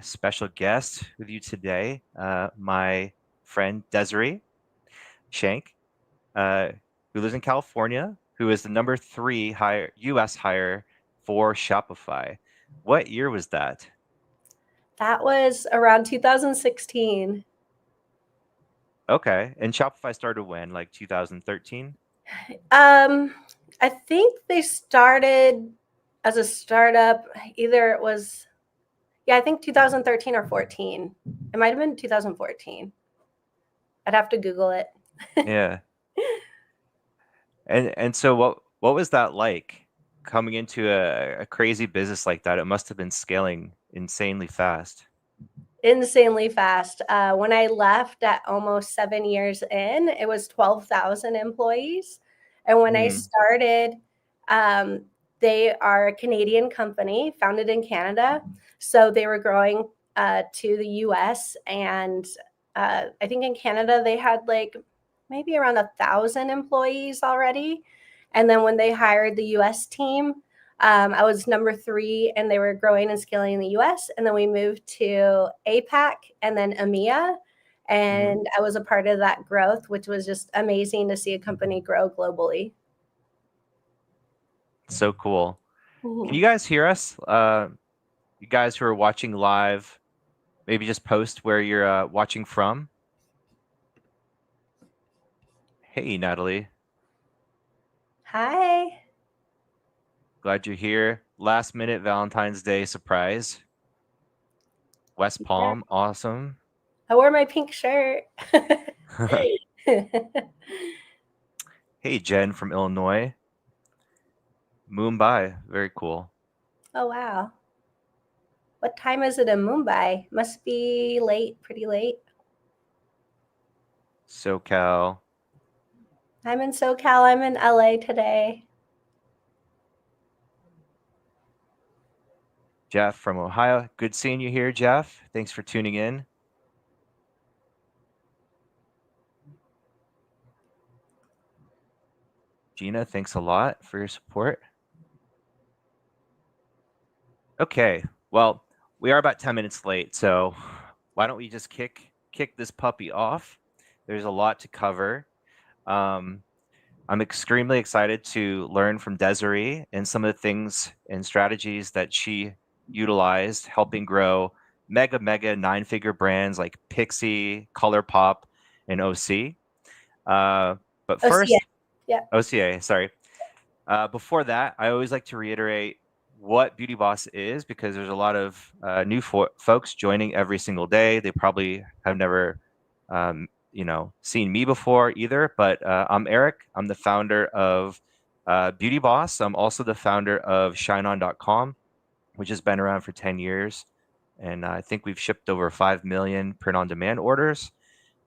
special guest with you today, my friend Desiree Shank, uh, who lives in California, who is the number three U.S. hire for Shopify. What year was that? That was around 2016. Okay, and Shopify started when, like 2013? Um, I think they started as a startup. Either it was, yeah, I think 2013 or 14. It might have been 2014. I'd have to Google it. Yeah, and so what was that like coming into a crazy business like that? It must have been scaling insanely fast. Insanely fast. When I left at almost 7 years in, it was 12,000 employees. And when I Mm, started, um, they are a Canadian company founded in Canada. So they were growing to the US. And I think in Canada, they had like maybe around 1,000 employees already. And then when they hired the US team, I was number three, and they were growing and scaling in the US. And then we moved to APAC and then EMEA. mhm. And I was a part of that growth, which was just amazing to see a company grow globally. So cool. Can Mhm. you guys hear us? You guys who are watching live, maybe just post where you're watching from. Hey, Natalie. Hi. Glad you're here. Last minute Valentine's Day surprise. West Yeah. Palm, awesome. I wore my pink shirt. Hey, Jen from Illinois. Mumbai, very cool. Oh, wow. What time is it in Mumbai? Must be late, pretty late. SoCal. I'm in SoCal. I'm in LA today. Jeff from Ohio. Good seeing you here, Jeff. Thanks for tuning in. Gina, thanks a lot for your support. Okay, well, we are about 10 minutes late, so why don't we just kick this puppy off? There's a lot to cover. Um, I'm extremely excited to learn from Desiree and some of the things and strategies that she utilized helping grow mega nine-figure brands like PIXI, ColourPop, and OC. But Oh, see ya. first, Yeah. OCA, sorry. Before that, I always like to reiterate what Beauty Boss is because there's a lot of new folks joining every single day. They probably have never, seen me before either. But I'm Eric. I'm the founder of Beauty Boss. I'm also the founder of ShineOn.com, which has been around for 10 years, and I think we've shipped over 5 million print-on-demand orders.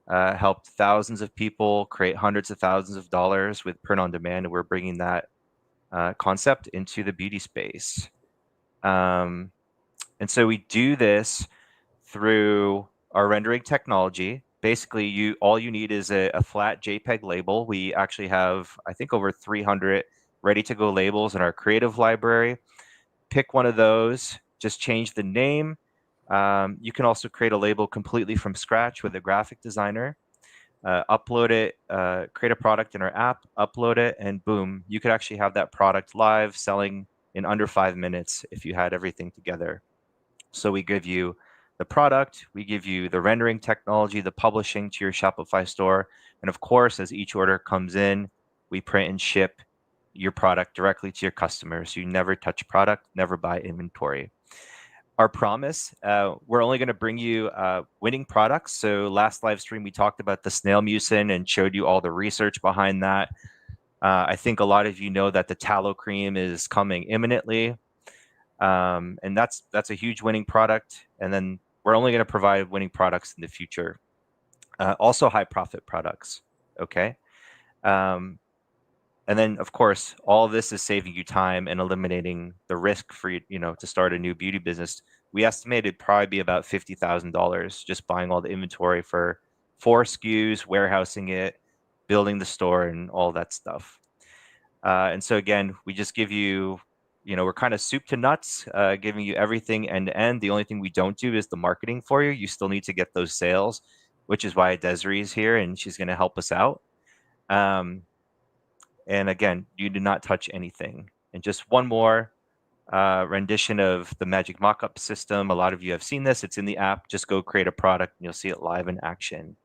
Helped thousands of people create hundreds of thousands of dollars with print on demand, and we're bringing that concept into the beauty space. Um, and so we do this through our rendering technology. Basically, you all you need is a flat JPEG label. We actually have, I think, over 300 ready to go labels in our creative library. Pick one of those, just change the name. You can also create a label completely from scratch with a graphic designer. Upload it, create a product in our app, upload it, and boom, you could actually have that product live selling in under 5 minutes if you had everything together. So we give you the product, we give you the rendering technology, the publishing to your Shopify store. And of course, as each order comes in, we print and ship your product directly to your customers. So you never touch product, never buy inventory. Our promise, we're only going to bring you winning products. So last live stream, we talked about the snail mucin and showed you all the research behind that. I think a lot of you know that the tallow cream is coming imminently. And that's a huge winning product. And then we're only going to provide winning products in the future. Also high profit products. Okay. Um, and then of course, all of this is saving you time and eliminating the risk for you to start a new beauty business. We estimated probably be about $50,000 just buying all the inventory for 4 SKUs, warehousing it, building the store, and all that stuff. And so again, we just give you we're kind of soup to nuts, giving you everything end to end. The only thing we don't do is the marketing for you. You still need to get those sales, which is why Desiree is here and she's going to help us out. Um, and again, you do not touch anything. And just one more rendition of the Magic Mockup system. A lot of you have seen this. It's in the app. Just go create a product and you'll see it live in action.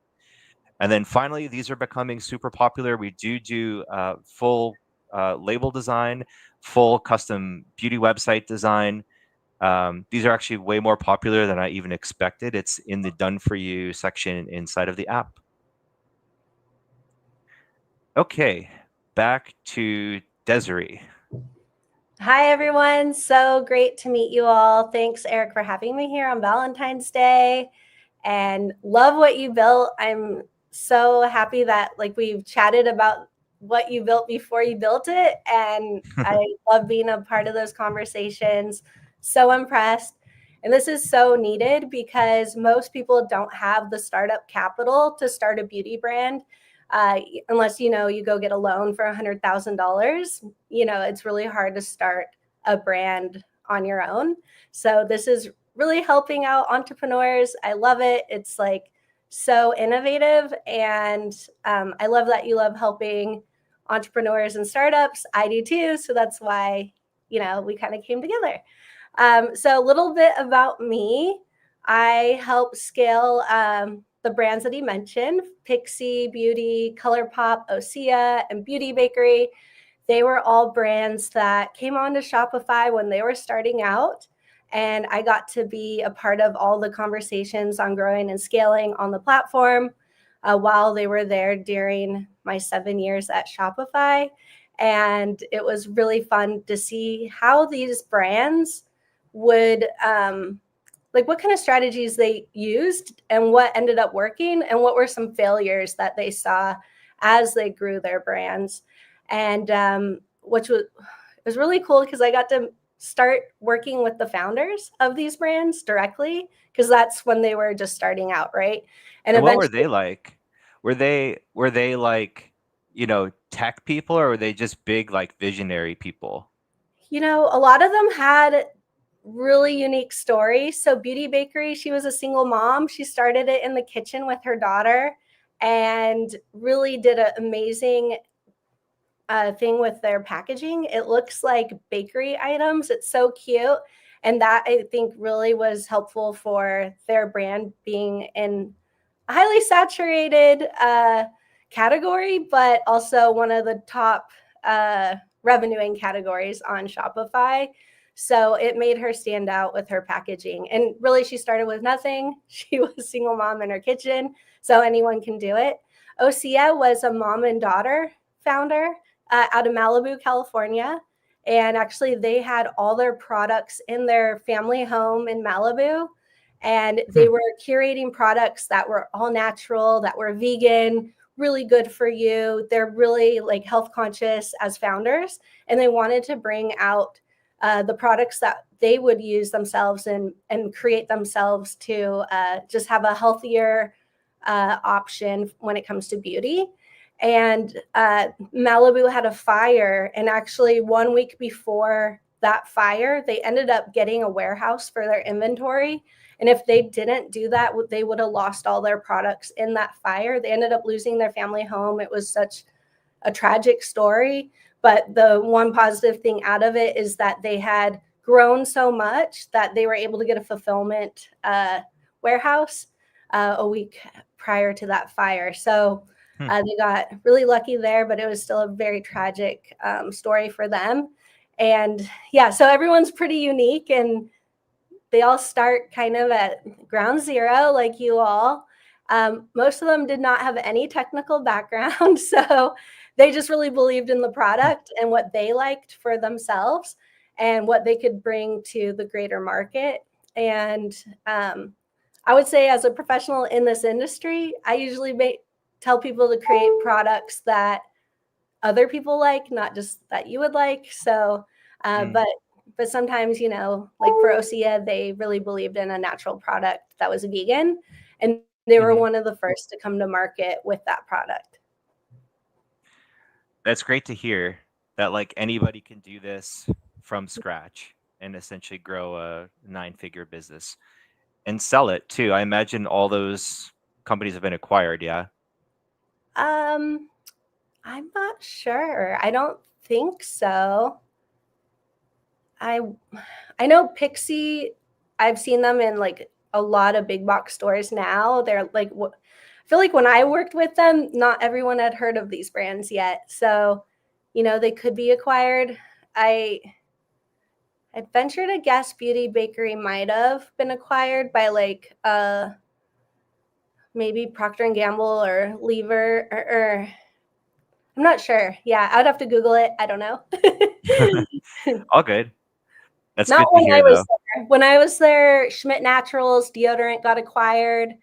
And then finally, these are becoming super popular. We do full label design, full custom beauty website design. These are actually way more popular than I even expected. It's in the done for you section inside of the app. Okay, back to Desiree. Hi, everyone. So great to meet you all. Thanks, Eric, for having me here on Valentine's Day. And love what you built. I'm so happy that we've chatted about what you built before you built it. And I love being a part of those conversations. So impressed. And this is so needed because most people don't have the startup capital to start a beauty brand. Unless you go get a loan for $100,000, it's really hard to start a brand on your own. So this is really helping out entrepreneurs. I love it. It's so innovative, and I love that you love helping entrepreneurs and startups. I do too. So that's why we kind of came together. So a little bit about me. I help scale the brands that he mentioned: PIXI Beauty, ColourPop, Osea, and Beauty Bakery. They were all brands that came onto Shopify when they were starting out. And I got to be a part of all the conversations on growing and scaling on the platform while they were there during my 7 years at Shopify. And it was really fun to see how these brands would what kind of strategies they used and what ended up working and what were some failures that they saw as they grew their brands. And which was really cool because I got to start working with the founders of these brands directly, because that's when they were just starting out, right? And And what were eventually, they like? Were they like, tech people, or were they just big like visionary people? a lot of them had really unique stories. So Beauty Bakery, she was a single mom. She started it in the kitchen with her daughter and really did an amazing thing with their packaging. It looks like bakery items. It's so cute. And that, I think, really was helpful for their brand being in a highly saturated category, but also one of the top revenuing categories on Shopify. So it made her stand out with her packaging. And really, she started with nothing. She was a single mom in her kitchen, so anyone can do it. Osea was a mom and daughter founder out of Malibu, California. And actually, they had all their products in their family home in Malibu. And they were curating products that were all natural, that were vegan, really good for you. They're really health conscious as founders. And they wanted to bring out the products that they would use themselves and create themselves to just have a healthier option when it comes to beauty. And Malibu had a fire, and actually 1 week before that fire, they ended up getting a warehouse for their inventory. And if they didn't do that, they would have lost all their products in that fire. They ended up losing their family home. It was such a tragic story. But the one positive thing out of it is that they had grown so much that they were able to get a fulfillment warehouse a week prior to that fire. So they got really lucky there, but it was still a very tragic story for them. And yeah, so everyone's pretty unique, and they all start kind of at ground zero, like you all. Most of them did not have any technical background, so they just really believed in the product and what they liked for themselves and what they could bring to the greater market. And I would say, as a professional in this industry, I usually tell people to create products that other people like, not just that you would like. So, but sometimes, like for Osea, they really believed in a natural product that was vegan, and they were one of the first to come to market with that product. That's great to hear that like anybody can do this from scratch and essentially grow a 9-figure business and sell it too. I imagine all those companies have been acquired. Yeah. Um, I'm not sure. I don't think so. I I know PIXI. I've seen them in like a lot of big box stores now. They're like, I feel like when I worked with them, not everyone had heard of these brands yet. So, they could be acquired. I'd venture to guess Beauty Bakery might have been acquired by like maybe Procter and Gamble or Lever or I'm not sure. Yeah, I would have to Google it. I don't know. All good. That's Not good to when I hear, was though. there. When I was there, Schmidt Naturals deodorant got acquired.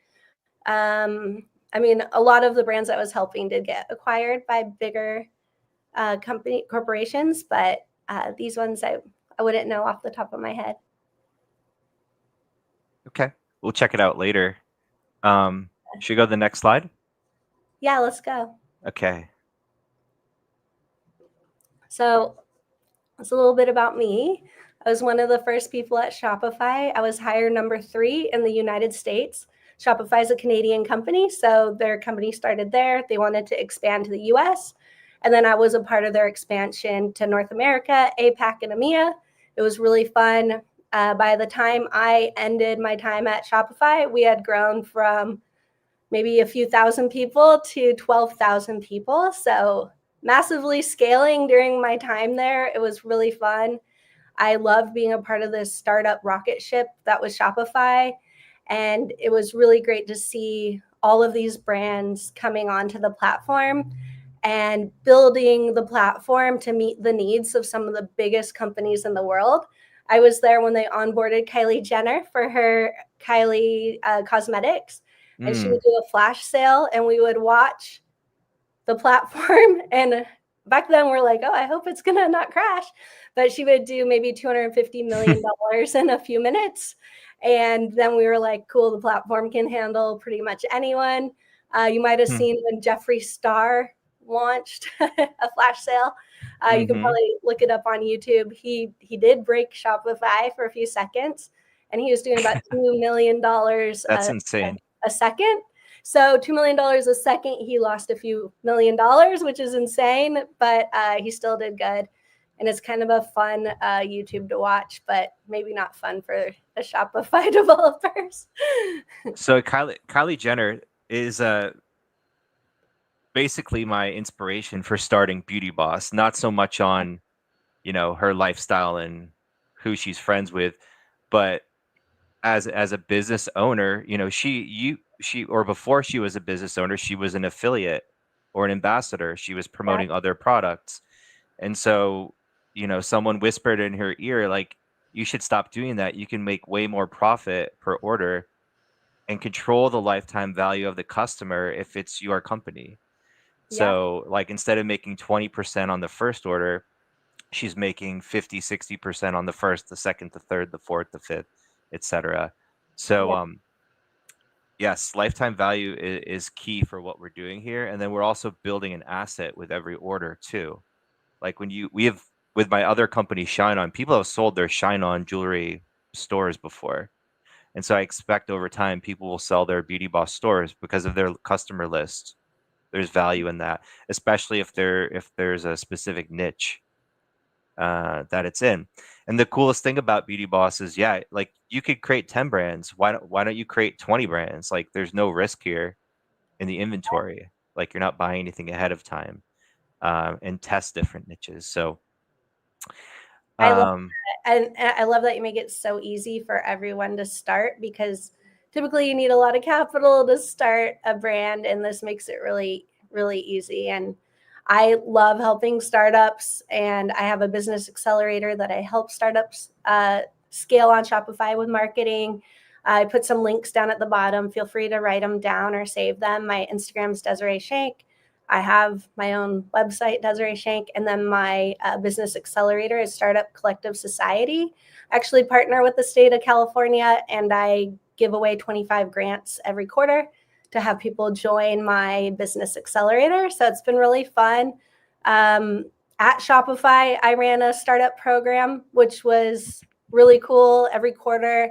I mean, a lot of the brands I was helping did get acquired by bigger corporations, but these ones I wouldn't know off the top of my head. Okay, we'll check it out later. Should we go to the next slide? Yeah, let's go. Okay. So it's a little bit about me. I was one of the first people at Shopify. I was hire number 3 in the United States. Shopify is a Canadian company, so their company started there. They wanted to expand to the US. And then I was a part of their expansion to North America, APAC, and EMEA. It was really fun. By the time I ended my time at Shopify, we had grown from maybe a few thousand people to 12,000 people. So massively scaling during my time there. It was really fun. I loved being a part of this startup rocket ship that was Shopify. And it was really great to see all of these brands coming onto the platform and building the platform to meet the needs of some of the biggest companies in the world. I was there when they onboarded Kylie Jenner for her Kylie Cosmetics, and she Mm. would do a flash sale, and we would watch the platform. And back then we're like, oh, I hope it's gonna not crash. But she would do maybe $250 million in a few minutes. And then we were like, cool, the platform can handle pretty much anyone. You might have seen when Jeffree Star launched a flash sale. You can Mm-hmm. probably look it up on YouTube. He did break Shopify for a few seconds, and he was doing about $2 million That's insane. a second. So $2 million a second, he lost a few $1,000,000, which is insane, but he still did good. And it's kind of a fun YouTube to watch, but maybe not fun for the Shopify developers. So Kylie Jenner is basically my inspiration for starting Beauty Boss. Not so much on, her lifestyle and who she's friends with, but as a business owner, she or before she was a business owner, she was an affiliate or an ambassador. She was Yeah, promoting other products. And so, someone whispered in her ear, like, you should stop doing that. You can make way more profit per order and control the lifetime value of the customer if it's your company. yeah, So, like, instead of making 20% on the first order, she's making 50, 60% on the first, the second, the third, the fourth, the fifth, etc. So, yeah. yes, lifetime value is key for what we're doing here. And then we're also building an asset with every order too. Like we have with my other company, Shine On, people have sold their Shine On jewelry stores before. And so I expect over time people will sell their Beauty Boss stores because of their customer list. There's value in that, especially if there's a specific niche that it's in. And the coolest thing about Beauty Boss is, yeah, like you could create 10 brands. Why don't you create 20 brands? Like there's no risk here in the inventory. Like you're not buying anything ahead of time and test different niches. So I love um, and I love that you make it so easy for everyone to start, because typically you need a lot of capital to start a brand, and this makes it really, really easy. And I love helping startups, and I have a business accelerator that I help startups scale on Shopify with marketing. I put some links down at the bottom. Feel free to write them down or save them. My Instagram is Desiree Shank. I have my own website, Desiree Shank, and then my business accelerator is Startup Collective Society. I actually partner with the state of California, and I give away 25 grants every quarter to have people join my business accelerator. So it's been really fun. at Shopify, I ran a startup program, which was really cool. Every quarter,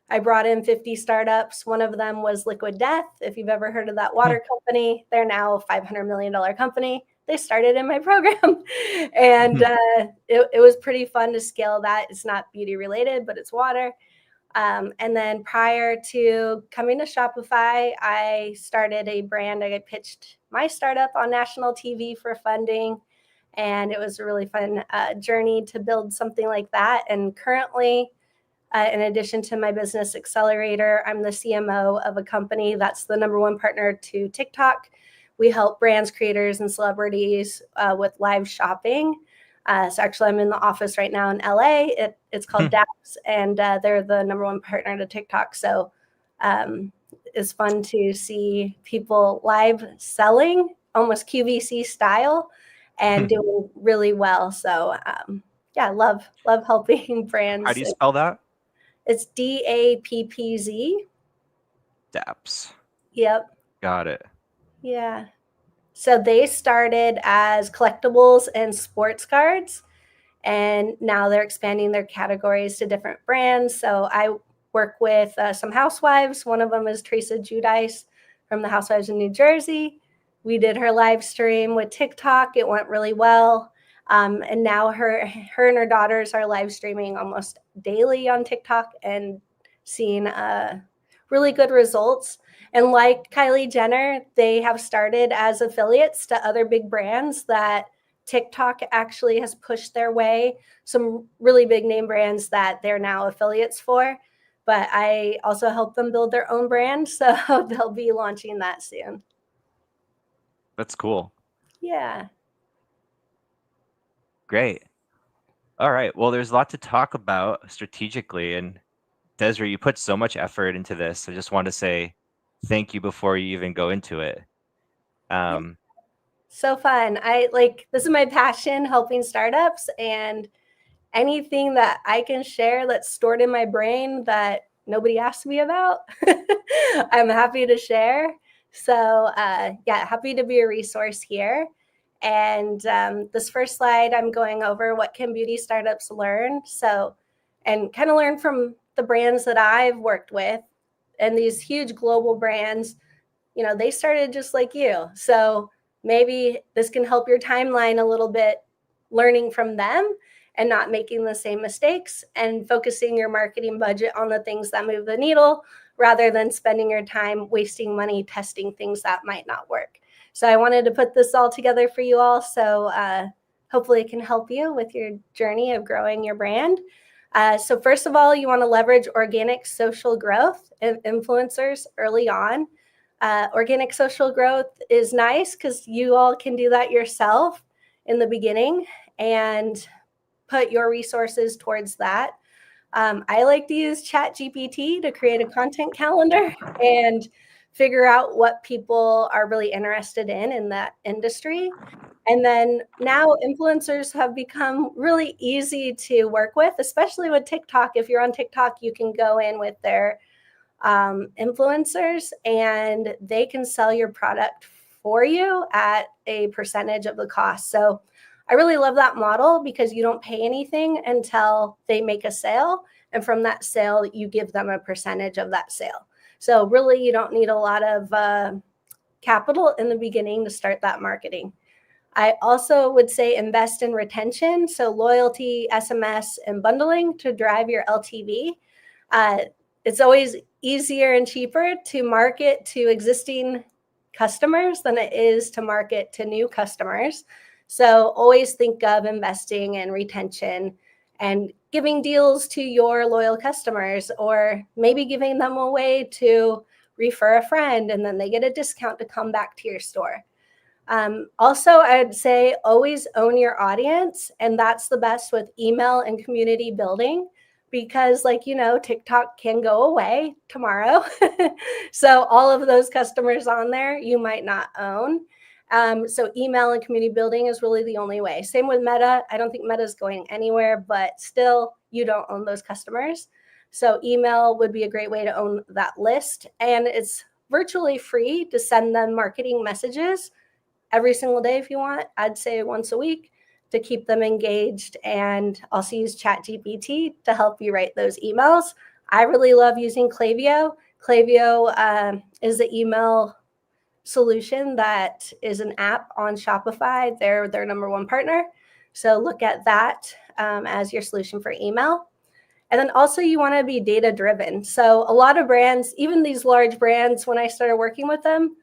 I brought in 50 startups. One of them was Liquid Death. If you've ever heard of that water company, they're now a $500 million company. They started in my program. And it was pretty fun to scale that. It's not beauty related, but it's water. And then prior to coming to Shopify, I started a brand. I pitched my startup on national TV for funding. And it was a really fun journey to build something like that. And currently, in addition to my business accelerator, I'm the CMO of a company that's the #1 partner to TikTok. We help brands, creators, and celebrities with live shopping. So actually, I'm in the office right now in LA. It's called DAPS, and they're the #1 partner to TikTok. So it's fun to see people live selling, almost QVC style, and doing really well. So yeah, love helping How do brands. you spell that? It's DAPPZ. Daps. Yep. Got it. Yeah. So they started as collectibles and sports cards, and now they're expanding their categories to different brands. So I work with some housewives. One of them is Teresa Giudice from the Housewives in New Jersey. We did her live stream with TikTok. It went really well. And now her and her daughters are live streaming almost daily on TikTok and seeing really good results. And like Kylie Jenner, they have started as affiliates to other big brands that TikTok actually has pushed their way. Some really big name brands that they're now affiliates for. But I also help them build their own brand. So they'll be launching that soon. That's cool. Yeah. Great. All right. Well, there's a lot to talk about strategically. And Desiree, you put so much effort into this. I just want to say thank you before you even go into it. So fun. This is my passion, helping startups, and anything that I can share that's stored in my brain that nobody asked me about, I'm happy to share. So yeah, happy to be a resource here. And this first slide, I'm going over what can beauty startups learn. So, and kind of learn from the brands that I've worked with, and these huge global brands, they started just like you. So maybe this can help your timeline a little bit, learning from them and not making the same mistakes, and focusing your marketing budget on the things that move the needle rather than spending your time wasting money testing things that might not work. So I wanted to put this all together for you all. So hopefully it can help you with your journey of growing your brand. So first of all, you want to leverage organic social growth and influencers early on. Organic social growth is nice because you all can do that yourself in the beginning and put your resources towards that. I like to use ChatGPT to create a content calendar and figure out what people are really interested in that industry. And then now influencers have become really easy to work with, especially with TikTok. If you're on TikTok, you can go in with their influencers and they can sell your product for you at a percentage of the cost. So I really love that model because you don't pay anything until they make a sale. And from that sale, you give them a percentage of that sale. So really, you don't need a lot of capital in the beginning to start that marketing. I also would say invest in retention. So loyalty, SMS, and bundling to drive your LTV. It's always easier and cheaper to market to existing customers than it is to market to new customers. So always think of investing in retention and giving deals to your loyal customers, or maybe giving them a way to refer a friend and then they get a discount to come back to your store. Also, I'd say always own your audience, and that's the best with email and community building, because TikTok can go away tomorrow. So all of those customers on there you might not own. So email and community building is really the only way. Same with Meta. I don't think Meta is going anywhere, but still you don't own those customers. So email would be a great way to own that list. And it's virtually free to send them marketing messages every single day if you want. I'd say once a week. to keep them engaged, and also use ChatGPT to help you write those emails. I really love using Klaviyo. Klaviyo is the email solution that is an app on Shopify. They're their number one partner. So look at that as your solution for email. And then also you want to be data driven. So a lot of brands, even these large brands, when I started working with them,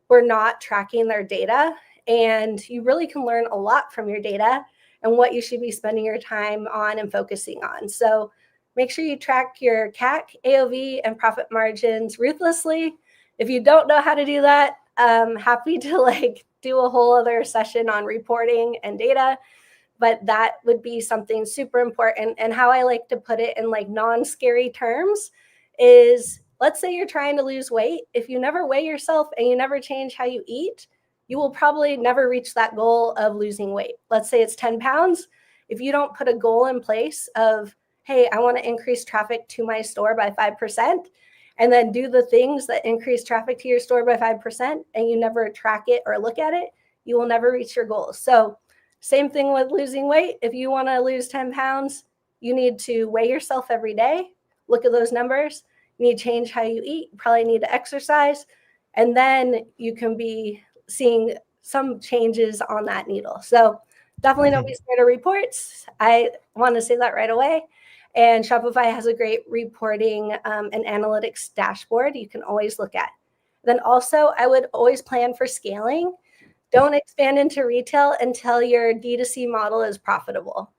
were not tracking their data. And you really can learn a lot from your data and what you should be spending your time on and focusing on. So make sure you track your CAC, AOV, and profit margins ruthlessly. If you don't know how to do that, I'm happy to do a whole other session on reporting and data, but that would be something super important. And how I like to put it in non-scary terms is, let's say you're trying to lose weight. If you never weigh yourself and you never change how you eat, you will probably never reach that goal of losing weight. Let's say it's 10 pounds. If you don't put a goal in place of, hey, I want to increase traffic to my store by 5%, and then do the things that increase traffic to your store by 5%, and you never track it or look at it, you will never reach your goals. So same thing with losing weight. If you want to lose 10 pounds, you need to weigh yourself every day, look at those numbers. You need to change how you eat. You probably need to exercise. And then you can be seeing some changes on that needle. So definitely don't be scared of reports. I want to say that right away. And Shopify has a great reporting and analytics dashboard you can always look at. Then also, I would always plan for scaling. Don't expand into retail until your D2C model is profitable.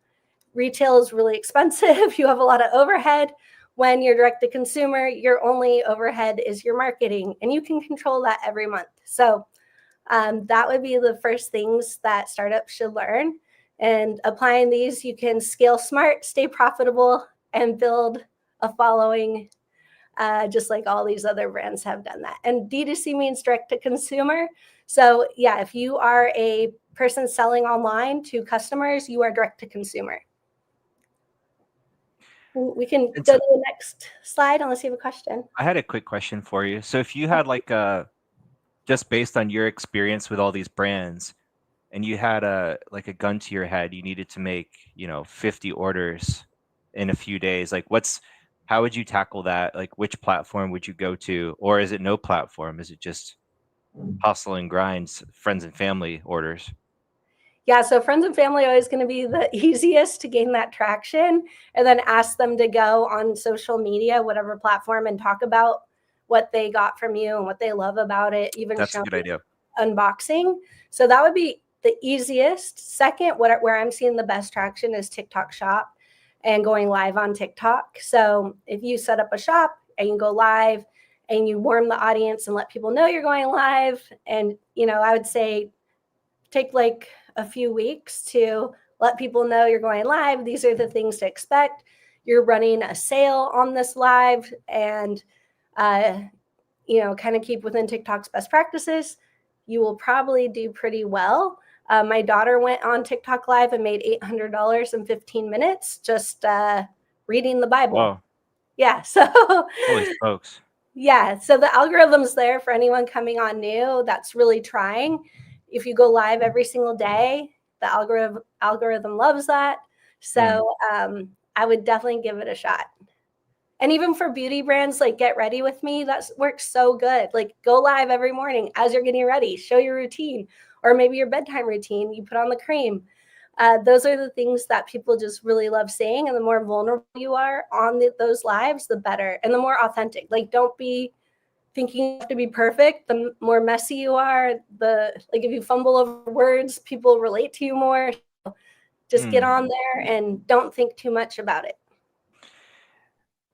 Retail is really expensive. You have a lot of overhead. When you're direct to consumer, your only overhead is your marketing, and you can control that every month. So that would be the first things that startups should learn. And applying these, you can scale smart, stay profitable, and build a following, just like all these other brands have done that. And D2C means direct to consumer. So yeah, if you are a person selling online to customers, you are direct to consumer. We can go to the next slide unless you have a question. I had a quick question for you. So if you had just based on your experience with all these brands, and you had a gun to your head, you needed to make 50 orders in a few days, how would you tackle that? Which platform would you go to, or is it no platform? Is it just hustle and grinds, friends and family orders? Yeah, so friends and family are always going to be the easiest to gain that traction, and then ask them to go on social media, whatever platform, and talk about what they got from you and what they love about it, even That's a good idea. Unboxing. So that would be the easiest. Second, where I'm seeing the best traction is TikTok Shop and going live on TikTok. So if you set up a shop and you go live and you warm the audience and let people know you're going live, and I would say take a few weeks to let people know you're going live. These are the things to expect. You're running a sale on this live, and kind of keep within TikTok's best practices. You will probably do pretty well. My daughter went on TikTok live and made $800 in 15 minutes just reading the Bible. Whoa. Yeah. So holy smokes. Yeah. So the algorithm's there for anyone coming on new that's really trying. If you go live every single day, the algorithm loves that. So I would definitely give it a shot. And even for beauty brands, Get Ready With Me, that works so good. Go live every morning as you're getting ready, show your routine, or maybe your bedtime routine, you put on the cream. Those are the things that people just really love seeing. And the more vulnerable you are on those lives, the better. And the more authentic. Don't be thinking you have to be perfect. The more messy you are, if you fumble over words, people relate to you more. So just get on there and don't think too much about it.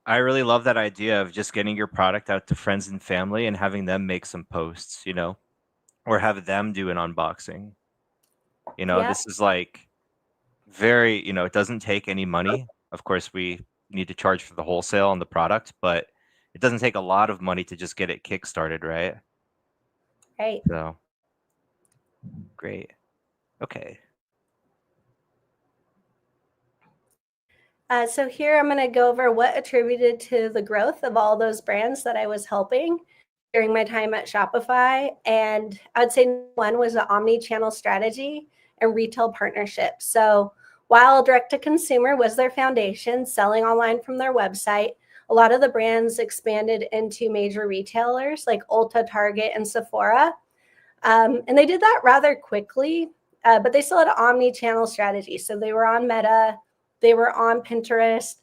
I really love that idea of just getting your product out to friends and family and having them make some posts, or have them do an unboxing. This is very, it doesn't take any money. Of course, we need to charge for the wholesale on the product, but it doesn't take a lot of money to just get it kickstarted, right? Right. So, great. Okay. So here I'm going to go over what attributed to the growth of all those brands that I was helping during my time at Shopify. And I'd say one was the omni-channel strategy and retail partnerships. So while direct-to-consumer was their foundation, selling online from their website, a lot of the brands expanded into major retailers like Ulta, Target, and Sephora. And they did that rather quickly, but they still had an omni-channel strategy. So they were on Meta, they were on Pinterest,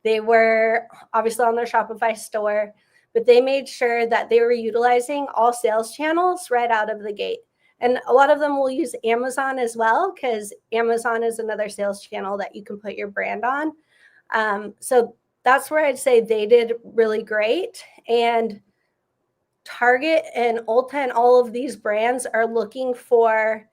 they were obviously on their Shopify store, but they made sure that they were utilizing all sales channels right out of the gate. And a lot of them will use Amazon as well, because Amazon is another sales channel that you can put your brand on. So that's where I'd say they did really great. And Target and Ulta and all of these brands are looking for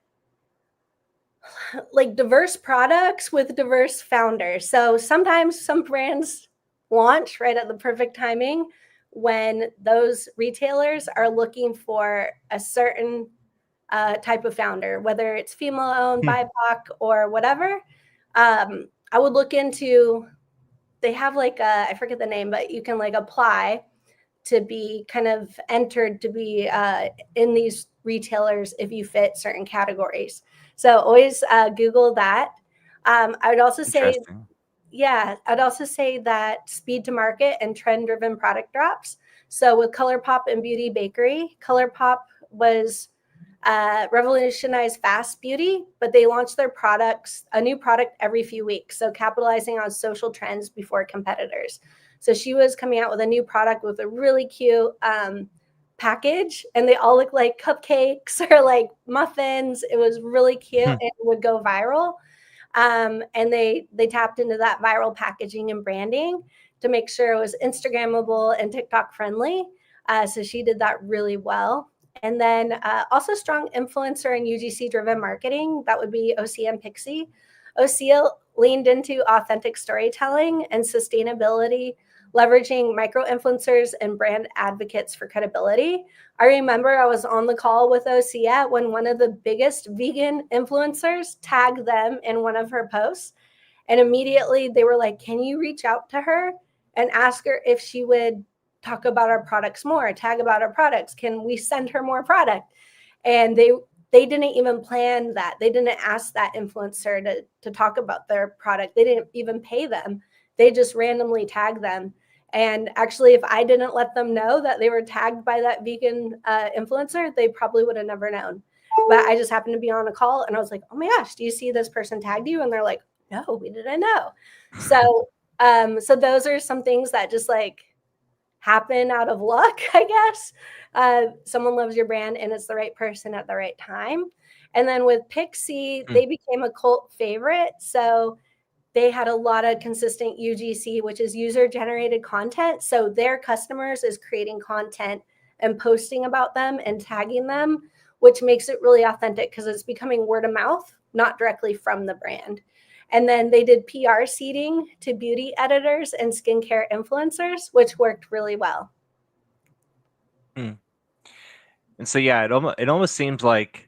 like diverse products with diverse founders. So sometimes some brands launch right at the perfect timing when those retailers are looking for a certain type of founder, whether it's female owned, BIPOC, or whatever. I would look into, they have like I forget the name, but you can like apply to be kind of entered to be in these retailers if you fit certain categories. So always Google that. I would also say, Interesting. yeah, I'd also say that speed to market and trend driven product drops. So with ColourPop and Beauty Bakery, ColourPop was revolutionized fast beauty, but they launched their products, a new product every few weeks. So capitalizing on social trends before competitors. So she was coming out with a new product with a really cute package, and they all look like cupcakes or like muffins. It was really cute and it would go viral. And they tapped into that viral packaging and branding to make sure it was Instagrammable and TikTok friendly. So she did that really well. And then also strong influencer and UGC driven marketing. That would be OC and PIXI. OC leaned into authentic storytelling and sustainability, leveraging micro influencers and brand advocates for credibility. I remember I was on the call with OC when one of the biggest vegan influencers tagged them in one of her posts. And immediately they were like, can you reach out to her and ask her if she would talk about our products more, tag about our products? Can we send her more product? And they didn't even plan that. They didn't ask that influencer to talk about their product. They didn't even pay them. They just randomly tagged them. And actually, if I didn't let them know that they were tagged by that vegan influencer, they probably would have never known. But I just happened to be on a call and I was like, oh my gosh, do you see this person tagged you? And they're like, no, we didn't know. So those are some things that just like happen out of luck, I guess. Someone loves your brand and it's the right person at the right time. And then with PIXI, they became a cult favorite. So they had a lot of consistent UGC, which is user generated content. So their customers is creating content and posting about them and tagging them, which makes it really authentic because it's becoming word of mouth, not directly from the brand. And then they did PR seeding to beauty editors and skincare influencers, which worked really well. And so, yeah, it almost seems like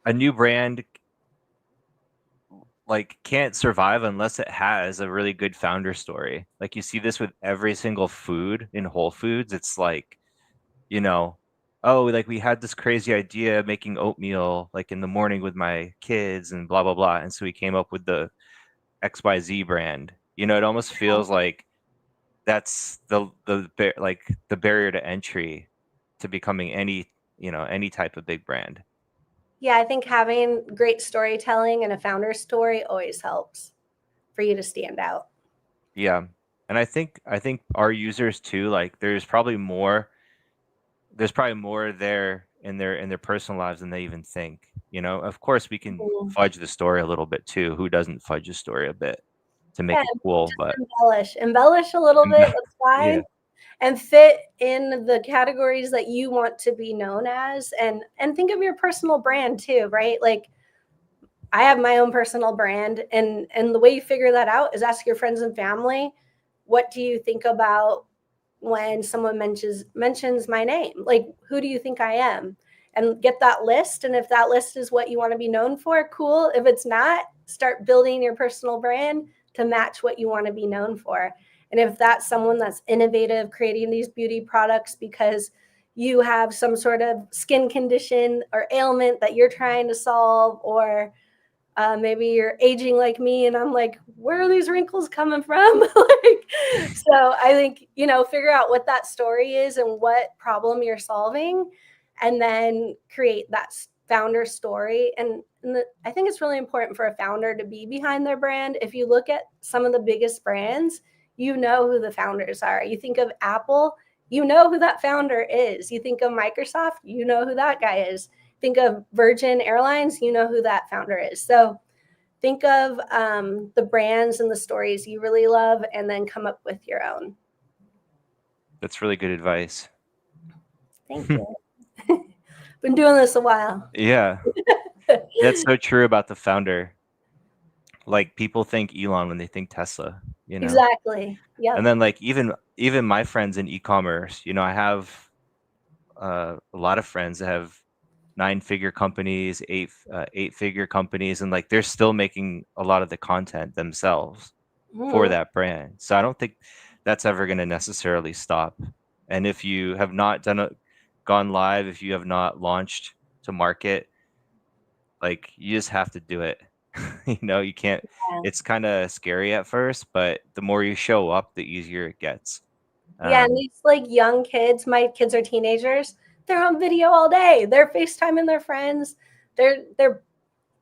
a new brand like can't survive unless it has a really good founder story. Like you see this with every single food in Whole Foods. It's like, you know, oh, like we had this crazy idea of making oatmeal like in the morning with my kids and blah blah blah. And so we came up with the XYZ brand. You know, it almost feels like that's like the barrier to entry to becoming any type of big brand. Yeah, I think having great storytelling and a founder story always helps for you to stand out. Yeah. And I think our users too, like there's probably more there in their personal lives than they even think. You know, of course we can fudge the story a little bit too. Who doesn't fudge the story a bit to Yeah, make it cool? But embellish a little bit, that's yeah. fine. And fit in the categories that you want to be known as, and think of your personal brand too, right? Like I have my own personal brand, and the way you figure that out is ask your friends and family, what do you think about when someone mentions my name? Like, who do you think I am? And get that list. And if that list is what you want to be known for, cool. If it's not, start building your personal brand to match what you want to be known for. And if that's someone that's innovative, creating these beauty products because you have some sort of skin condition or ailment that you're trying to solve, or maybe you're aging like me and I'm like, where are these wrinkles coming from? So I think, figure out what that story is and what problem you're solving, and then create that founder story. And I think it's really important for a founder to be behind their brand. If you look at some of the biggest brands, you know who the founders are. You think of Apple, you know who that founder is. You think of Microsoft, you know who that guy is. Think of Virgin Airlines, you know who that founder is. So think of the brands and the stories you really love, and then come up with your own. That's really good advice. Thank you. Been doing this a while. Yeah. That's so true about the founder. Like, people think Elon when they think Tesla, Exactly. Yep. And then, like, even my friends in e-commerce, I have a lot of friends that have 9-figure companies, eight-figure companies, and like they're still making a lot of the content themselves for that brand. So I don't think that's ever going to necessarily stop. And if you have not gone live, if you have not launched to market, like, you just have to do it. You can't. Yeah. It's kind of scary at first, but the more you show up, the easier it gets. Yeah, and these like young kids, my kids are teenagers, they're on video all day. They're FaceTiming their friends. They're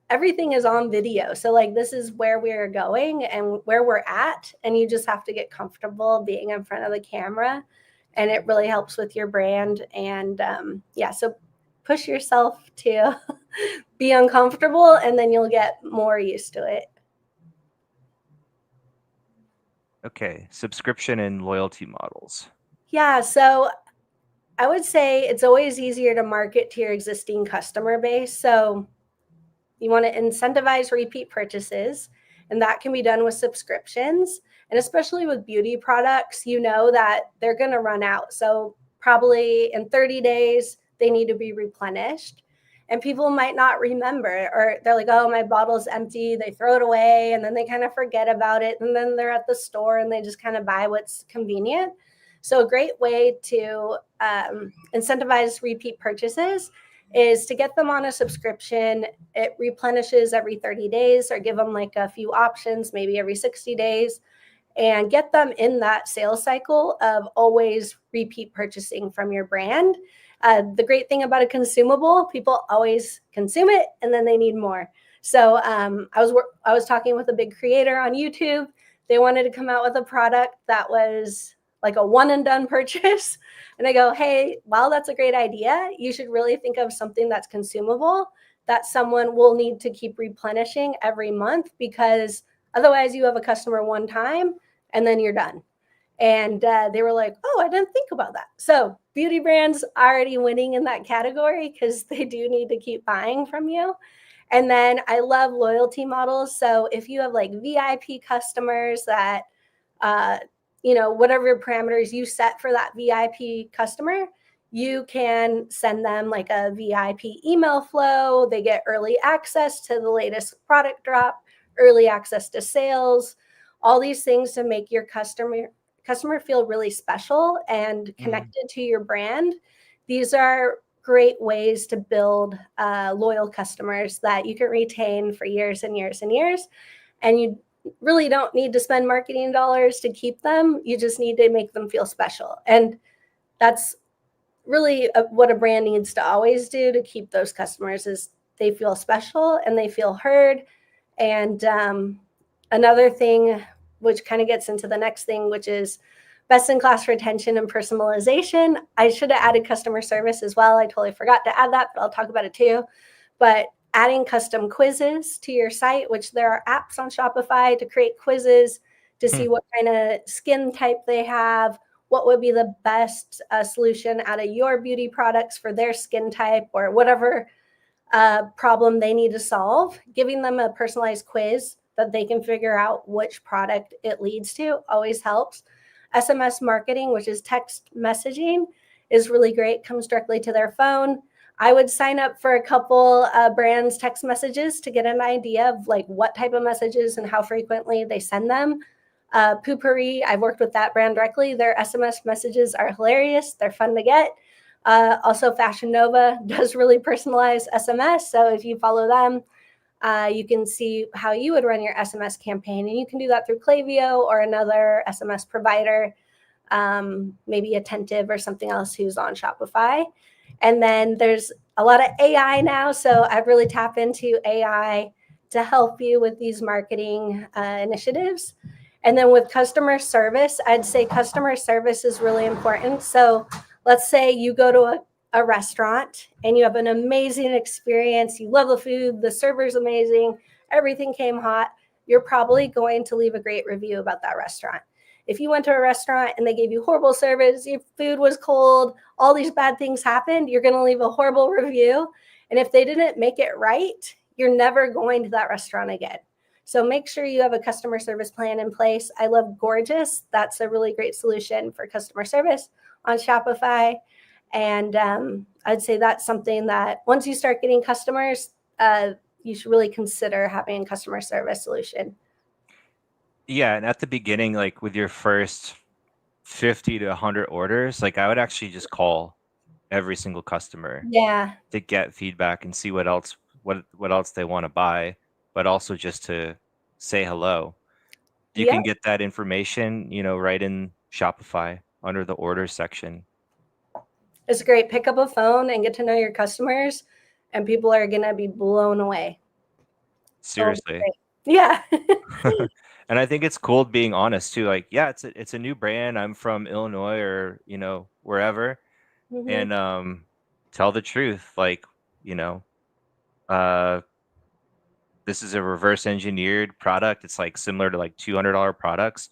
everything is on video. So like, this is where we're going and where we're at, and you just have to get comfortable being in front of the camera, and it really helps with your brand. And so push yourself to be uncomfortable, and then you'll get more used to it. Okay, subscription and loyalty models. Yeah, so I would say it's always easier to market to your existing customer base. So you want to incentivize repeat purchases, and that can be done with subscriptions. And especially with beauty products, you know that they're going to run out. So probably in 30 days, they need to be replenished. And people might not remember, or they're like, oh, my bottle's empty. They throw it away, and then they kind of forget about it. And then they're at the store and they just kind of buy what's convenient. So a great way to incentivize repeat purchases is to get them on a subscription. It replenishes every 30 days, or give them like a few options, maybe every 60 days, and get them in that sales cycle of always repeat purchasing from your brand. The great thing about a consumable, people always consume it and then they need more. So I was talking with a big creator on YouTube. They wanted to come out with a product that was like a one and done purchase. And I go, hey, while that's a great idea, you should really think of something that's consumable, that someone will need to keep replenishing every month, because otherwise you have a customer one time and then you're done. And they were like, oh, I didn't think about that. So beauty brands already winning in that category, because they do need to keep buying from you. And then I love loyalty models. So if you have like VIP customers that, whatever parameters you set for that VIP customer, you can send them like a VIP email flow. They get early access to the latest product drop, early access to sales, all these things to make your customer feel really special and connected to your brand. These are great ways to build loyal customers that you can retain for years and years and years. And you really don't need to spend marketing dollars to keep them. You just need to make them feel special. And that's really what a brand needs to always do to keep those customers, is they feel special and they feel heard. And another thing, which kind of gets into the next thing, which is best in class retention and personalization. I should have added customer service as well. I totally forgot to add that, but I'll talk about it too. But adding custom quizzes to your site, which there are apps on Shopify to create quizzes to see what kind of skin type they have, what would be the best solution out of your beauty products for their skin type, or whatever problem they need to solve. Giving them a personalized quiz that they can figure out which product it leads to always helps. SMS marketing, which is text messaging, is really great. Comes directly to their phone. I would sign up for a couple brands' text messages to get an idea of like what type of messages and how frequently they send them. Poopery, I've worked with that brand directly. Their SMS messages are hilarious. They're fun to get. Also, Fashion Nova does really personalized SMS. So if you follow them, you can see how you would run your SMS campaign. And you can do that through Klaviyo or another SMS provider, maybe Attentive or something else who's on Shopify. And then there's a lot of AI now. So I'd really tap into AI to help you with these marketing initiatives. And then with customer service, I'd say customer service is really important. So let's say you go to a restaurant and you have an amazing experience. You love the food, the server's amazing, everything came hot. You're probably going to leave a great review about that restaurant. If you went to a restaurant and they gave you horrible service, your food was cold, all these bad things happened, you're going to leave a horrible review. And if they didn't make it right, you're never going to that restaurant again. So make sure you have a customer service plan in place. I love Gorgeous. That's a really great solution for customer service on Shopify. And I'd say that's something that once you start getting customers, you should really consider having a customer service solution. Yeah, and at the beginning, like with your first 50 to 100 orders, like I would actually just call every single customer Yeah. to get feedback and see what else they want to buy, but also just to say hello. You Yep. can get that information, right in Shopify under the orders section. It's great. Pick up a phone and get to know your customers, and people are going to be blown away. Seriously. Yeah. And I think it's cool being honest too. Like, yeah, it's a new brand. I'm from Illinois or, wherever. Mm-hmm. And tell the truth. Like, uh this is a reverse engineered product. It's like similar to like $200 products.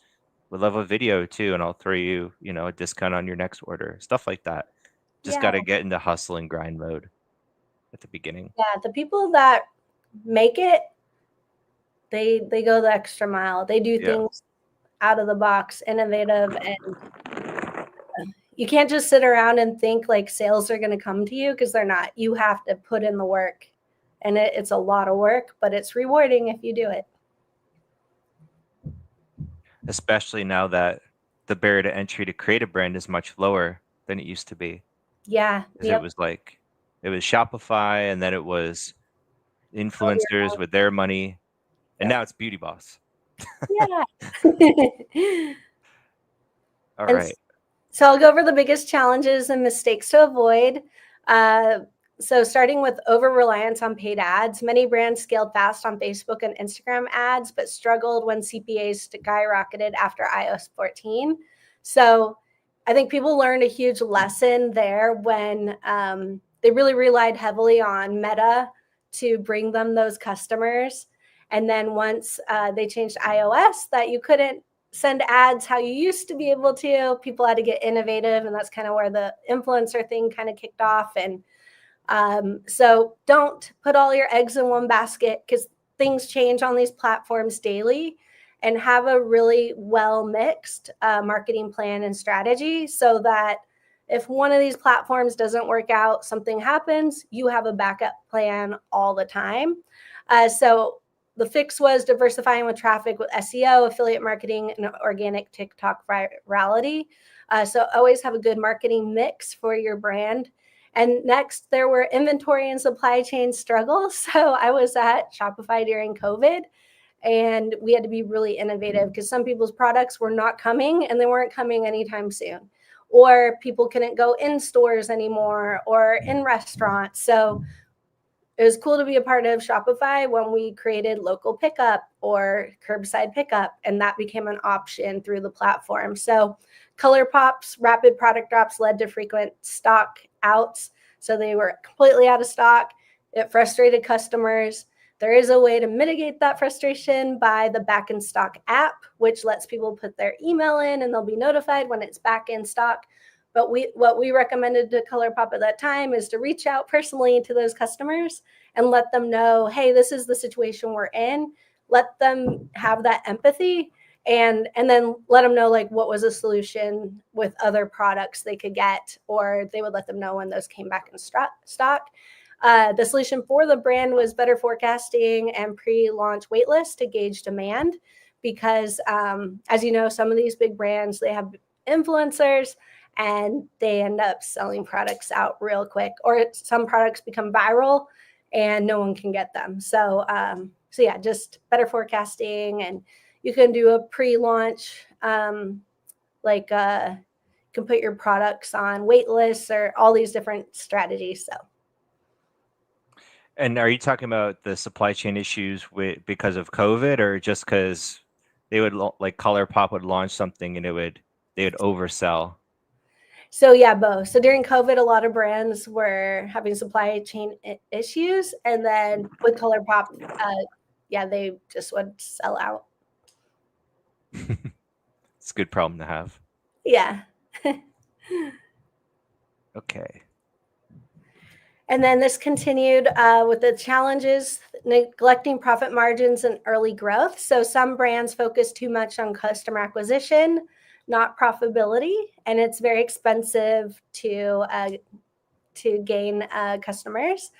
Would love a video too, and I'll throw you, a discount on your next order. Stuff like that. Just Yeah. got to get into hustle and grind mode at the beginning. Yeah. The people that make it, they go the extra mile. They do things out of the box, innovative, and you can't just sit around and think like sales are going to come to you, because they're not. You have to put in the work, and it's a lot of work, but it's rewarding if you do it. Especially now that the barrier to entry to create a brand is much lower than it used to be. Yeah. Because Yep. it was Shopify, and then it was influencers with their money, and now it's Beauty Boss. Yeah. All And right. so I'll go over the biggest challenges and mistakes to avoid. So starting with over-reliance on paid ads, many brands scaled fast on Facebook and Instagram ads, but struggled when CPAs skyrocketed after iOS 14. So I think people learned a huge lesson there when they really relied heavily on Meta to bring them those customers. And then once they changed iOS, that you couldn't send ads how you used to be able to, people had to get innovative, and that's kind of where the influencer thing kind of kicked off. And so don't put all your eggs in one basket, because things change on these platforms daily, and have a really well mixed marketing plan and strategy, so that if one of these platforms doesn't work out, something happens, you have a backup plan all the time. So the fix was diversifying with traffic with SEO, affiliate marketing, and organic TikTok virality. So always have a good marketing mix for your brand. And next, there were inventory and supply chain struggles. So I was at Shopify during COVID, and we had to be really innovative, because some people's products were not coming, and they weren't coming anytime soon. Or people couldn't go in stores anymore or in restaurants. So it was cool to be a part of Shopify when we created local pickup or curbside pickup, and that became an option through the platform. So ColourPop's rapid product drops led to frequent stock outs. So they were completely out of stock. It frustrated customers. There is a way to mitigate that frustration by the Back in Stock app, which lets people put their email in and they'll be notified when it's back in stock. But what we recommended to ColourPop at that time is to reach out personally to those customers and let them know, hey, this is the situation we're in. Let them have that empathy, and then let them know like what was a solution with other products they could get, or they would let them know when those came back in stock. The solution for the brand was better forecasting and pre-launch waitlist to gauge demand, because as you know, some of these big brands, they have influencers, and they end up selling products out real quick, or some products become viral and no one can get them. So yeah, just better forecasting, and you can do a pre-launch, like you can put your products on wait lists or all these different strategies. So And are you talking about the supply chain issues because of COVID, or just because they would like ColourPop would launch something and they would oversell? So yeah, both. So during COVID, a lot of brands were having supply chain issues, and then with ColourPop, yeah, they just would sell out. It's a good problem to have. Yeah. Okay. And then this continued with the challenges, neglecting profit margins and early growth. So some brands focus too much on customer acquisition, not profitability, and it's very expensive to gain customers.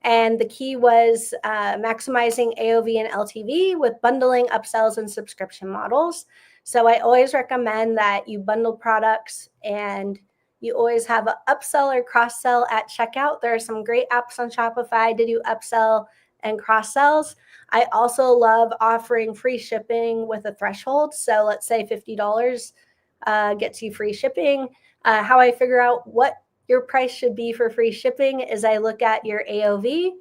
And the key was maximizing AOV and LTV with bundling, upsells, and subscription models. So I always recommend that you bundle products, and you always have an upsell or cross sell at checkout. There are some great apps on Shopify to do upsell and cross sells. I also love offering free shipping with a threshold. So let's say $50 gets you free shipping. How I figure out what your price should be for free shipping is I look at your AOV.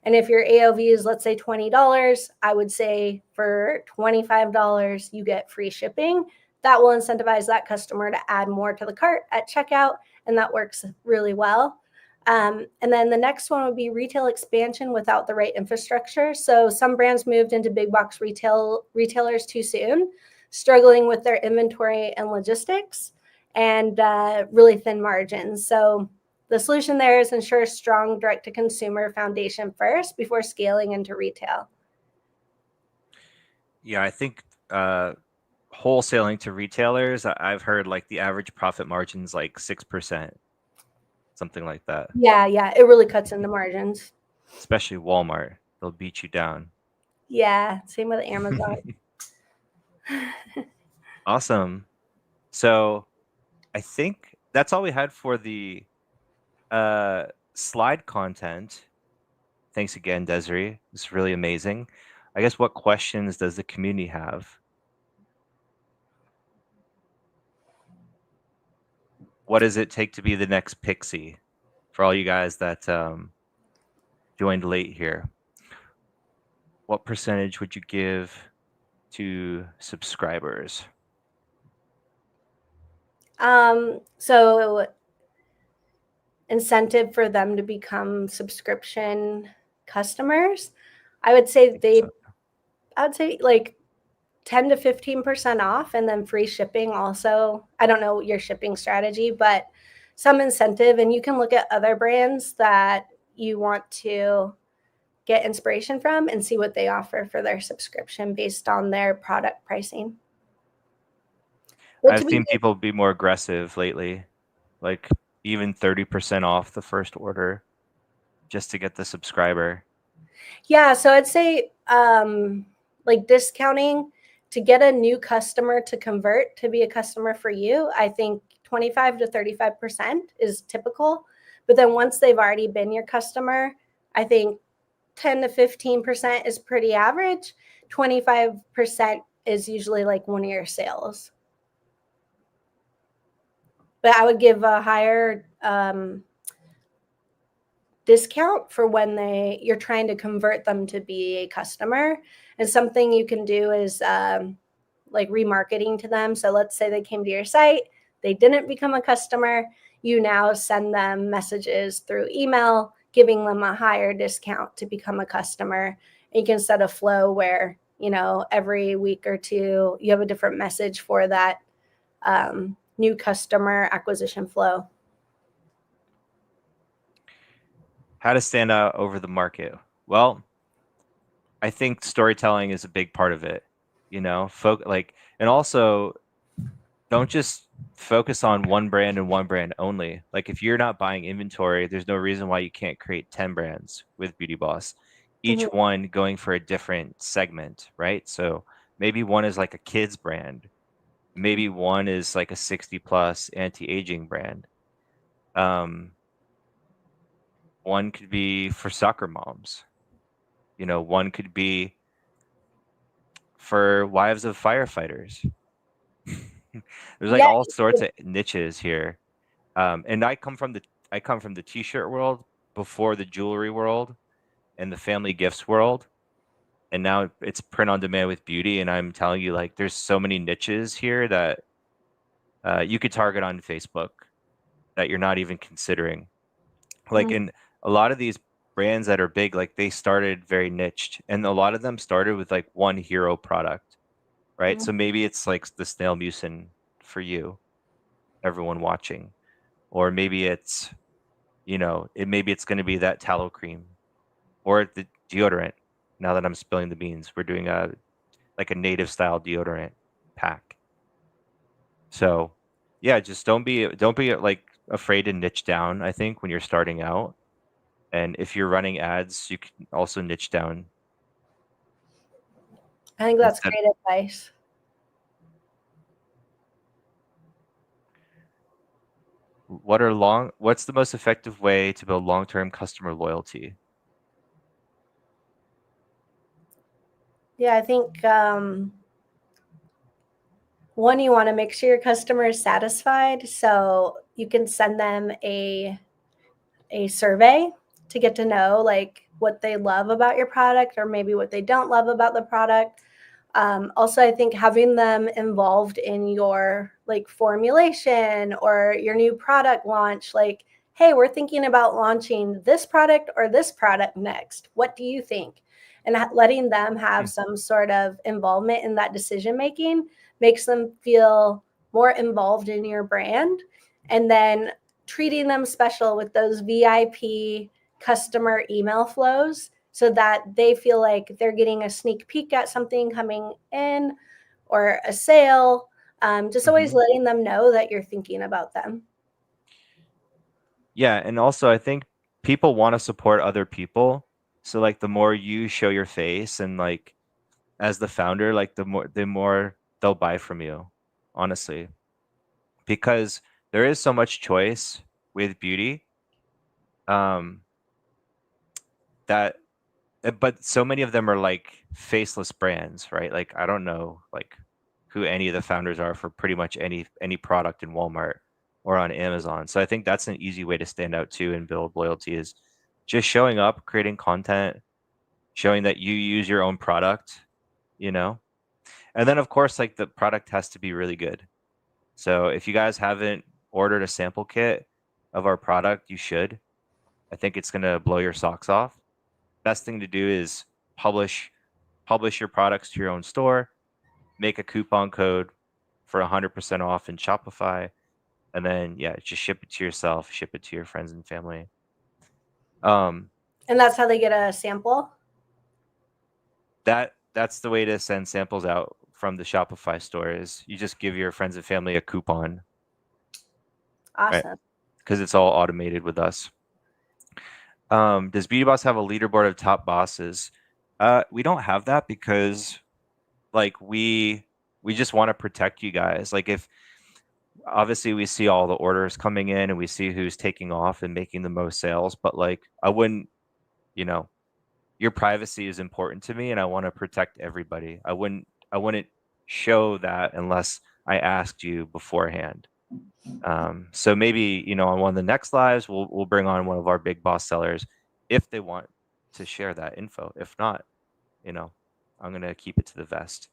And if your AOV is, let's say, $20, I would say for $25, you get free shipping. That will incentivize that customer to add more to the cart at checkout, and that works really well. And then the next one would be retail expansion without the right infrastructure. So some brands moved into big box retailers too soon, struggling with their inventory and logistics, and really thin margins. So the solution there is ensure a strong direct-to-consumer foundation first before scaling into retail. Yeah, I think wholesaling to retailers, I've heard like the average profit margin's like 6%, something like that. Yeah, it really cuts into margins. Especially Walmart, they'll beat you down. Yeah, same with Amazon. Awesome. So I think that's all we had for the slide content. Thanks again, Desiree. It's really amazing. I guess what questions does the community have? What does it take to be the next PIXI for all you guys that joined late here? What percentage would you give to subscribers? So incentive for them to become subscription customers, I would say like 10 to 15% off, and then free shipping also. I don't know your shipping strategy, but some incentive. And you can look at other brands that you want to get inspiration from and see what they offer for their subscription based on their product pricing. But I've seen people be more aggressive lately, like even 30% off the first order just to get the subscriber. Yeah, so I'd say like discounting to get a new customer to convert to be a customer for you. I think 25 to 35% is typical. But then once they've already been your customer, I think 10 to 15% is pretty average. 25% is usually like one of your sales. But I would give a higher discount for when you're trying to convert them to be a customer. And something you can do is like remarketing to them. So let's say they came to your site, they didn't become a customer. You now send them messages through email, giving them a higher discount to become a customer. And you can set a flow where, every week or two, you have a different message for that new customer acquisition flow. How to stand out over the market? Well, I think storytelling is a big part of it. And also don't just focus on one brand and one brand only. Like if you're not buying inventory, there's no reason why you can't create 10 brands with Beauty Boss, each Mhm. one going for a different segment, right? So maybe one is like a kids brand, maybe one is like a 60 plus anti-aging brand. One could be for soccer moms. One could be for wives of firefighters. There's like Yeah, all sorts of niches here. And I come from the t-shirt world before the jewelry world and the family gifts world. And now it's print on demand with beauty. And I'm telling you, like, there's so many niches here that you could target on Facebook that you're not even considering. Like, mm, in a lot of these brands that are big, like they started very niched, and a lot of them started with like one hero product, right? mm. So maybe it's like the snail mucin for you, everyone watching, or maybe it's maybe it's going to be that tallow cream or the deodorant. Now that I'm spilling the beans, we're doing a like a native style deodorant pack. So yeah, just don't be like afraid to niche down, I think, when you're starting out. And if you're running ads, you can also niche down I think that's instead. great advice. What's the most effective way to build long-term customer loyalty? Yeah, I think one, you want to make sure your customer is satisfied, so you can send them a survey to get to know like what they love about your product or maybe what they don't love about the product. Also, I think having them involved in your like formulation or your new product launch, like, hey, we're thinking about launching this product or this product next. What do you think? And letting them have Hmm. some sort of involvement in that decision making makes them feel more involved in your brand. And then treating them special with those VIP customer email flows so that they feel like they're getting a sneak peek at something coming in or a sale. Just always Hmm. letting them know that you're thinking about them. Yeah, and also I think people want to support other people. So like the more you show your face and like as the founder, like the more they'll buy from you, honestly. Because there is so much choice with beauty. Um that but so many of them are like faceless brands, right? Like I don't know like who any of the founders are for pretty much any product in Walmart or on Amazon. So I think that's an easy way to stand out too and build loyalty is just showing up, creating content, showing that you use your own product, you know? And then of course like the product has to be really good. So if you guys haven't ordered a sample kit of our product, you should. I think it's going to blow your socks off. Best thing to do is publish publish your products to your own store, make a coupon code for 100% off in Shopify, and then yeah, just ship it to yourself, ship it to your friends and family. Um, And that's how they get a sample. that's the way to send samples out from the Shopify store is you just give your friends and family a coupon, right? Awesome. Because it's all automated with us. Does Beauty Boss have a leaderboard of top bosses? We don't have that because like we just want to protect you guys. Like if obviously we see all the orders coming in and we see who's taking off and making the most sales, but like I wouldn't, you know, your privacy is important to me and I want to protect everybody. I wouldn't show that unless I asked you beforehand. So maybe, on one of the next lives we'll bring on one of our big boss sellers if they want to share that info. If not, you know, I'm gonna keep it to the vest.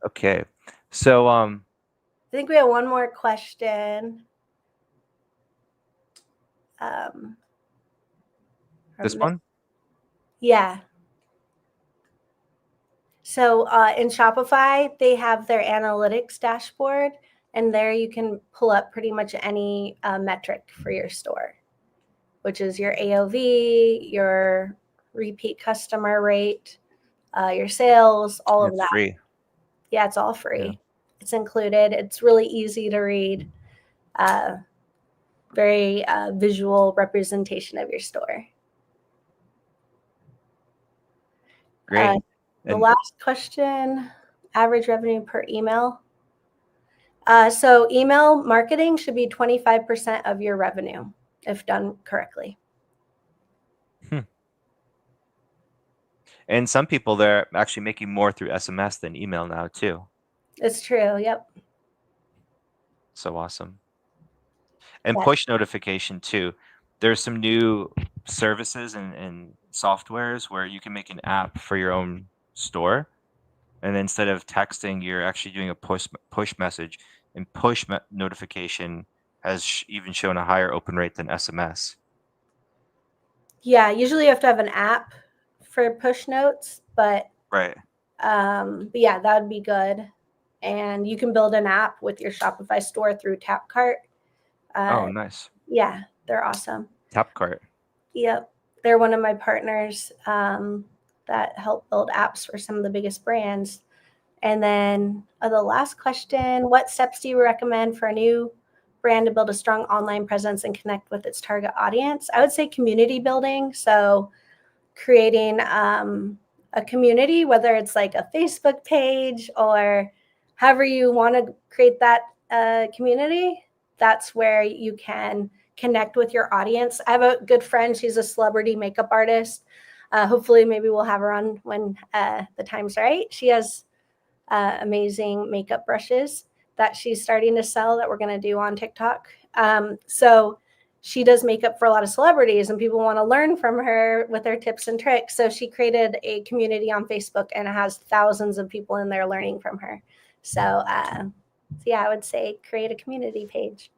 Okay. So I think we have one more question. Um, this from one? yeah. So in Shopify, they have their analytics dashboard, and there you can pull up pretty much any metric for your store, which is your AOV, your repeat customer rate, your sales, all And of it's that. free. Yeah, it's all Yeah. free. It's included. It's really easy to read. Uh, very visual representation of your store. Great. The And last question Average revenue per email. So email marketing should be 25% of your revenue if done correctly. And some people, they're actually making more through SMS than email now too. It's true. Yep. So awesome. And Yeah. push notification too. There's some new services and softwares where you can make an app for your own store. And instead of texting, you're actually doing a push message, and notification has even shown a higher open rate than SMS. Yeah. Usually you have to have an app for push notes, but Right. yeah, that would be good. And you can build an app with your Shopify store through Tapcart. Oh, nice. Yeah, they're awesome. Tapcart. Yep. They're one of my partners that help build apps for some of the biggest brands. And then the last question, what steps do you recommend for a new brand to build a strong online presence and connect with its target audience? I would say community building. So creating a community, whether it's like a Facebook page or however you want to create that community, that's where you can connect with your audience. I have a good friend. She's a celebrity makeup artist. Hopefully, maybe we'll have her on when the time's right. She has amazing makeup brushes that she's starting to sell that we're going to do on TikTok. So she does makeup for a lot of celebrities, and people want to learn from her with her tips and tricks. So she created a community on Facebook, and it has thousands of people in there learning from her. So yeah, I would say create a community page.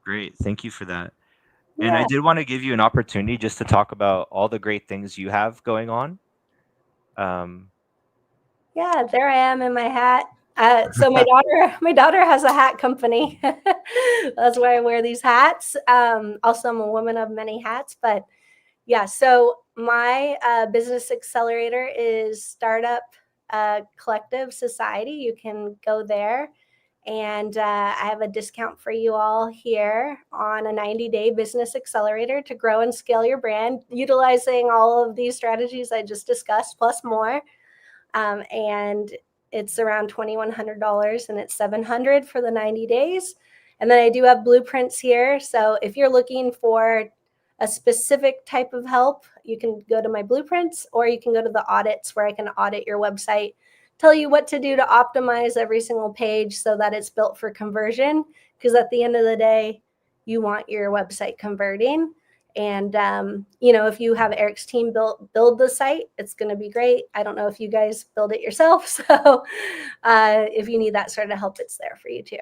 Great. Thank you for that. And I Yeah. did want to give you an opportunity just to talk about all the great things you have going on. Yeah, there I am in my hat. So my daughter has a hat company. That's why I wear these hats. Also, I'm a woman of many hats, but yeah. So my business accelerator is Startup Collective Society. You can go there, and I have a discount for you all here on a 90-day business accelerator to grow and scale your brand, utilizing all of these strategies I just discussed, plus more. And it's around $2,100, and it's $700 for the 90 days. And then I do have blueprints here. So if you're looking for a specific type of help, you can go to my blueprints, or you can go to the audits where I can audit your website, tell you what to do to optimize every single page so that it's built for conversion. Because at the end of the day, you want your website converting. And if you have Eric's team build the site, it's going to be great. I don't know if you guys build it yourself, so if you need that sort of help, it's there for you too.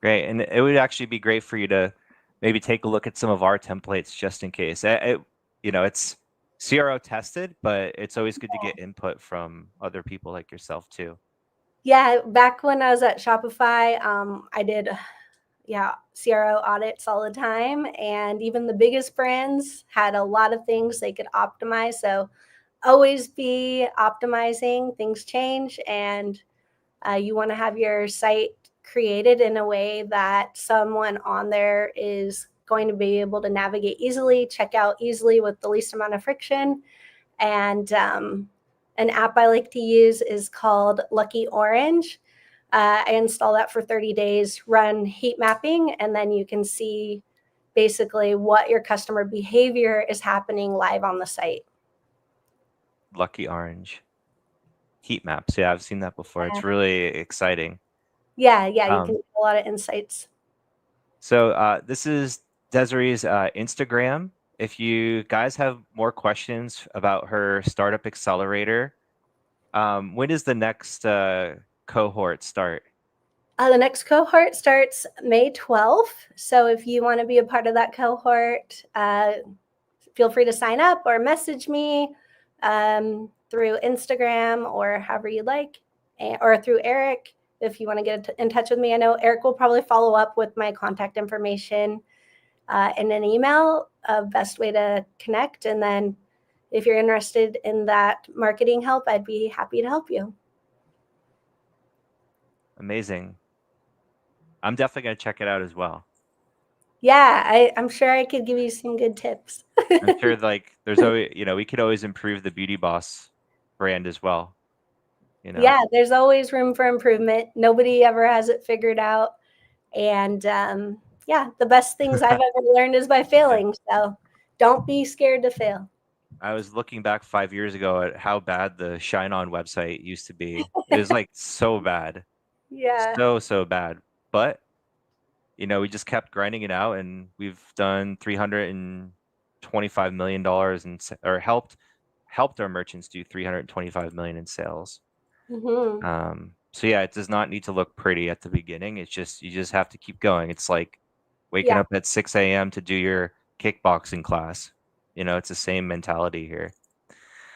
Great. And it would actually be great for you to maybe take a look at some of our templates just in case. It's CRO tested, but it's always good to get input from other people like yourself too. Yeah, back when I was at Shopify, I did CRO audits all the time, and even the biggest brands had a lot of things they could optimize. So always be optimizing. Things change, and you want to have your site created in a way that someone on there is going to be able to navigate easily, check out easily with the least amount of friction. And an app I like to use is called Lucky Orange. I install that for 30 days, run heat mapping, and then you can see basically what your customer behavior is happening live on the site. Lucky Orange. Heat maps. Yeah, I've seen that before. It's really exciting. Yeah, you can get a lot of insights. So this is Desiree's Instagram. If you guys have more questions about her startup accelerator, when does the next cohort start? The next cohort starts May 12th. So if you want to be a part of that cohort, feel free to sign up or message me through Instagram or however you like, or through Eric if you want to get in touch with me. I know Eric will probably follow up with my contact information in an email, best way to connect. And then if you're interested in that marketing help, I'd be happy to help you. Amazing. I'm definitely going to check it out as well. Yeah, I'm sure I could give you some good tips. I'm sure like there's always, we could always improve the Beauty Boss brand as well, you know. Yeah, there's always room for improvement. Nobody ever has it figured out. And yeah, the best things I've ever learned is by Yeah. failing. So don't be scared to fail. I was looking back 5 years ago at how bad the Shine On website used to be. It was like so bad, Yeah. so bad. But we just kept grinding it out, and we've done $325 million or helped our merchants do 325 million in sales. Hmm. So yeah, it does not need to look pretty at the beginning. It's just you just have to keep going. It's like waking Yeah, up at 6 a.m. to do your kickboxing class. It's the same mentality here.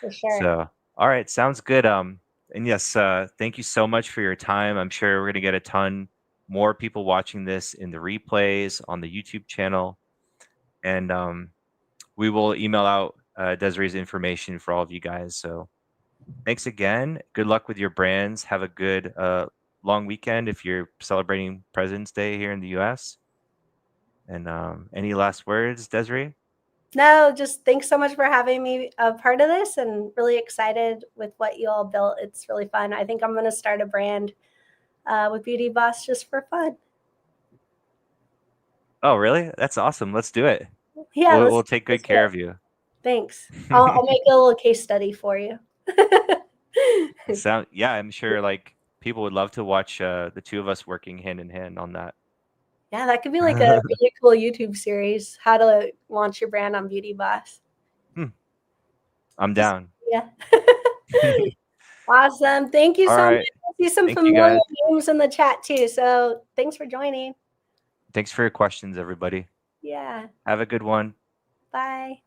for sure. So, all right, sounds good. And yes, thank you so much for your time. I'm sure we're gonna get a ton more people watching this in the replays on the YouTube channel, and we will email out Desiree's information for all of you guys. So, thanks again. Good luck with your brands. Have a good long weekend if you're celebrating President's Day here in the U.S. And any last words, Desiree? No, just thanks so much for having me a part of this and really excited with what you all built. It's really fun. I think I'm going to start a brand with Beauty Boss just for fun. Oh, really? That's awesome. Let's do it. Yeah, We'll take good let's do care it. of you. Thanks. I'll make a little case study for you. Yeah, I'm sure like people would love to watch the two of us working hand in hand on that. Yeah, that could be like a really cool YouTube series, how to launch your brand on Beauty Boss. Hmm, I'm Just down. yeah. Awesome. Thank you All so much. right. I see some Thank you familiar guys. names in the chat too. So thanks for joining. Thanks for your questions, everybody. Yeah. Have a good one. Bye.